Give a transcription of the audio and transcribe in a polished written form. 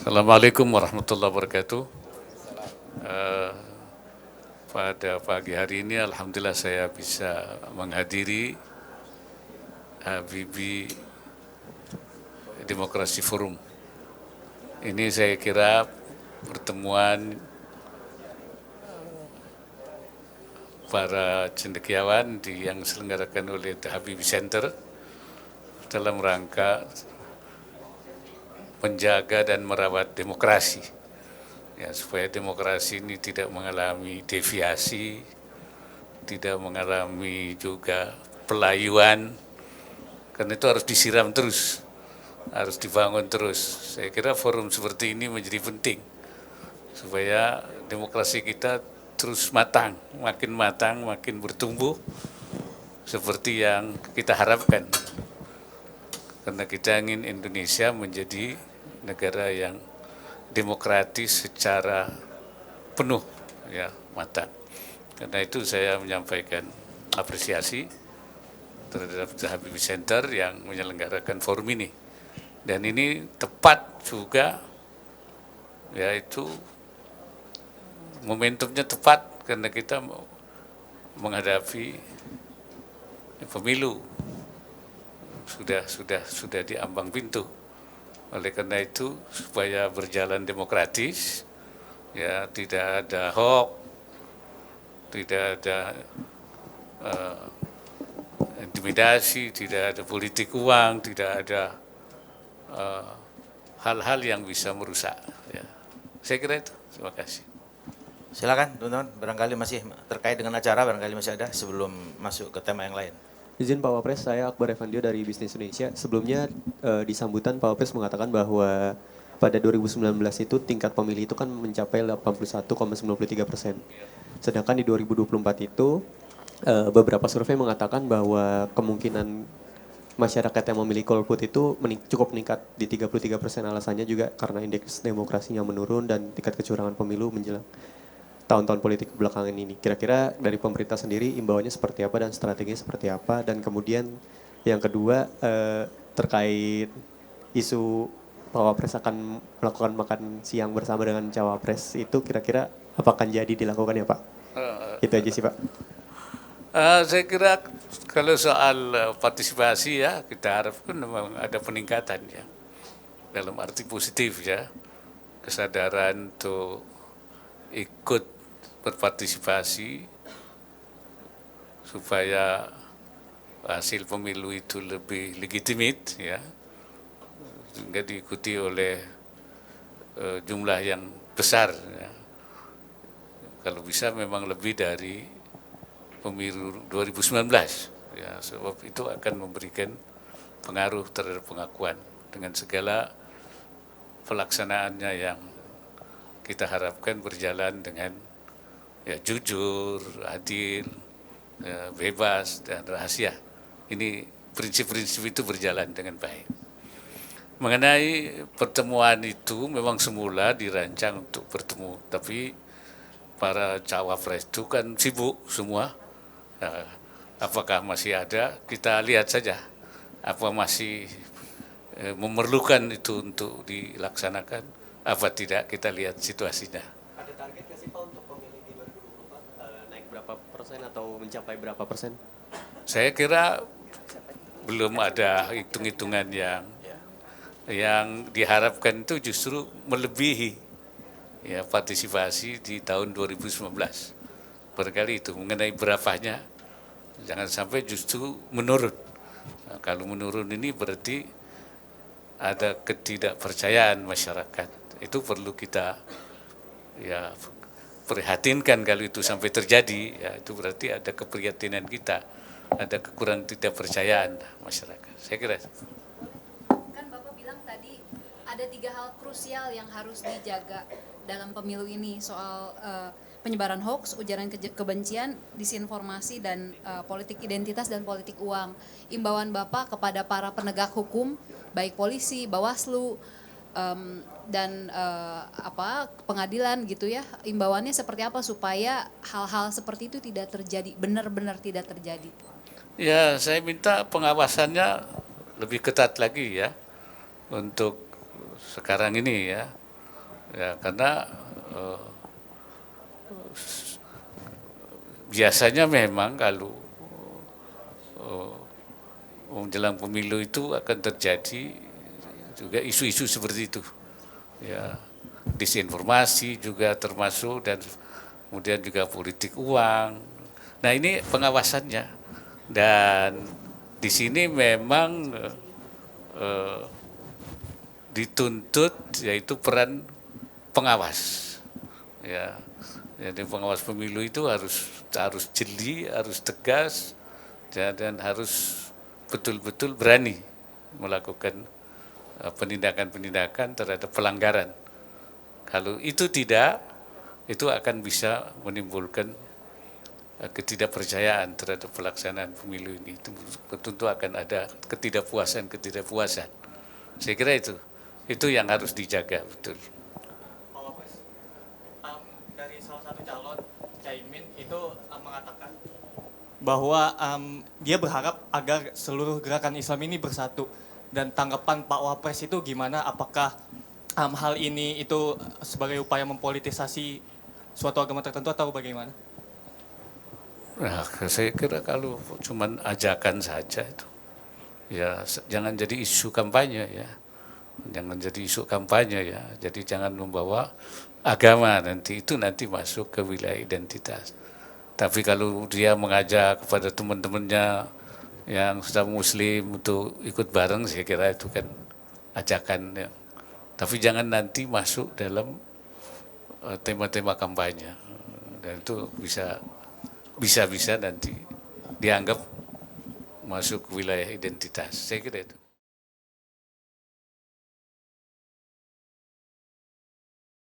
Assalamualaikum warahmatullahi wabarakatuh. Eh, Pada pagi hari ini alhamdulillah saya bisa menghadiri Habibie Demokrasi Forum. Ini saya kira pertemuan para cendekiawan yang diselenggarakan oleh The Habibie Center dalam rangka menjaga dan merawat demokrasi. Ya, supaya demokrasi ini tidak mengalami deviasi, tidak mengalami juga pelayuan, karena itu harus disiram terus, harus dibangun terus. Saya kira forum seperti ini menjadi penting, supaya demokrasi kita terus matang, makin bertumbuh, seperti yang kita harapkan. Karena kita ingin Indonesia menjadi negara yang demokratis secara penuh, ya, matang. Karena itu saya menyampaikan apresiasi terhadap The Habibie Center yang menyelenggarakan forum ini. Dan ini tepat juga, yaitu momentumnya tepat karena kita menghadapi pemilu, sudah di ambang pintu. Oleh karena itu supaya berjalan demokratis, ya, tidak ada hoax, tidak ada intimidasi, tidak ada politik uang, tidak ada hal-hal yang bisa merusak. Ya. Saya kira itu. Terima kasih. Silakan teman-teman, barangkali masih terkait dengan acara, barangkali masih ada sebelum masuk ke tema yang lain. Izin Pak Wapres, saya Akbar Evandio dari Bisnis Indonesia. Sebelumnya di sambutan Pak Wapres mengatakan bahwa pada 2019 itu tingkat pemilih itu kan mencapai 81,93%. Sedangkan di 2024 itu beberapa survei mengatakan bahwa kemungkinan masyarakat yang memilih golput itu cukup meningkat di 33%. Alasannya juga karena indeks demokrasinya menurun dan tingkat kecurangan pemilu menjelang tahun-tahun politik belakangan ini. Kira-kira dari pemerintah sendiri imbauannya seperti apa dan strateginya seperti apa? Dan kemudian yang kedua terkait isu Pak Wapres akan melakukan makan siang bersama dengan Cawapres, itu kira-kira apa akan jadi dilakukan ya Pak? Itu aja sih Pak. Saya kira kalau soal partisipasi, ya, kita harapkan memang ada peningkatan, ya, dalam arti positif, ya, kesadaran untuk ikut berpartisipasi supaya hasil pemilu itu lebih legitimit, ya, sehingga diikuti oleh jumlah yang besar, ya. Kalau bisa memang lebih dari pemilu 2019, ya, sebab itu akan memberikan pengaruh terhadap pengakuan dengan segala pelaksanaannya yang kita harapkan berjalan dengan, ya, jujur, adil, ya, bebas dan rahasia. Ini prinsip-prinsip itu berjalan dengan baik. Mengenai pertemuan itu memang semula dirancang untuk bertemu, tapi para cawapres itu kan sibuk semua. Nah, apakah masih ada? Kita lihat saja. Apa masih memerlukan itu untuk dilaksanakan? Apa tidak? Kita lihat situasinya. Ada target nggak sih Pak untuk pemilih di 2024 naik berapa persen atau mencapai berapa persen? Saya kira belum ada hitung-hitungan yang diharapkan itu justru melebihi, ya, partisipasi di tahun 2019. Barangkali itu mengenai berapanya, jangan sampai justru menurun. Nah, kalau menurun ini berarti ada ketidakpercayaan masyarakat. Itu perlu kita, ya, prihatinkan kalau itu sampai terjadi. Ya, itu berarti ada keprihatinan kita, ada kekurangan ketidakpercayaan masyarakat. Saya kira. Kan Bapak bilang tadi ada 3 hal krusial yang harus dijaga dalam pemilu ini, soal penyebaran hoax, ujaran kebencian, disinformasi, dan politik identitas dan politik uang. Imbauan Bapak kepada para penegak hukum, baik polisi, Bawaslu, dan pengadilan gitu ya, imbauannya seperti apa supaya hal-hal seperti itu tidak terjadi, benar-benar tidak terjadi? Ya, saya minta pengawasannya lebih ketat lagi, ya, untuk sekarang ini, ya. Ya, karena biasanya memang kalau menjelang pemilu itu akan terjadi juga isu-isu seperti itu. Ya, disinformasi juga termasuk, dan kemudian juga politik uang. Nah, ini pengawasannya, dan di sini memang dituntut yaitu peran pengawas. Ya, jadi pengawas pemilu itu harus jeli, harus tegas, dan harus betul-betul berani melakukan penindakan-penindakan terhadap pelanggaran. Kalau itu tidak, itu akan bisa menimbulkan ketidakpercayaan terhadap pelaksanaan pemilu ini. Itu tentu akan ada ketidakpuasan. Saya kira itu yang harus dijaga betul. Pak Wapres, dari salah satu calon Caimin itu mengatakan bahwa dia berharap agar seluruh gerakan Islam ini bersatu. Dan tanggapan Pak Wapres itu gimana? Apakah hal ini itu sebagai upaya mempolitisasi suatu agama tertentu atau bagaimana? Nah, saya kira kalau cuman ajakan saja itu, ya jangan jadi isu kampanye ya. Jangan jadi isu kampanye ya. Jadi jangan membawa agama nanti masuk ke wilayah identitas. Tapi kalau dia mengajak kepada teman-temannya yang sudah muslim untuk ikut bareng, saya kira itu kan ajakan ya. Tapi jangan nanti masuk dalam tema-tema kampanye. Dan itu bisa nanti dianggap masuk ke wilayah identitas. Saya kira itu.